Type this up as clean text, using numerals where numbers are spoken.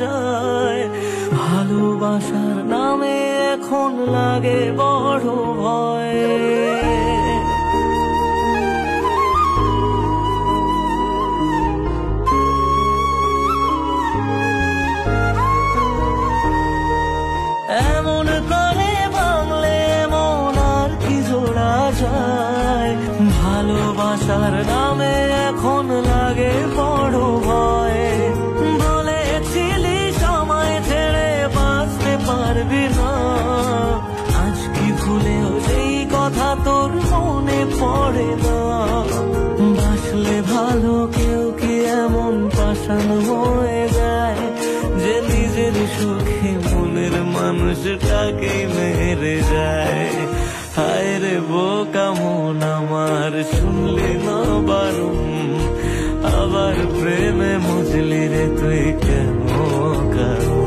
যায়। ভালোবাসার নামে এখন লাগে বড় ভয়। এমন করে ভাঙলে মন আর কি জোড়া যায়। ভালোবাসার নামে এখন লাগে বড় ভয়। বলেছিলি সময় ছেড়ে বাঁচতে পারবি না, আজ কি ভুলেও সেই কথা তোর মনে পড়ে না। বাসলে ভালো কেউ কি এমন পাষাণ হয়ে যায় যে নিজের সুখে মনের মানুষটাকে মেরে যায়। হায় রে বোকা মন আমার, শুনলি না বারণ, আবার প্রেমে মজলি রে তুই কেন কারণ।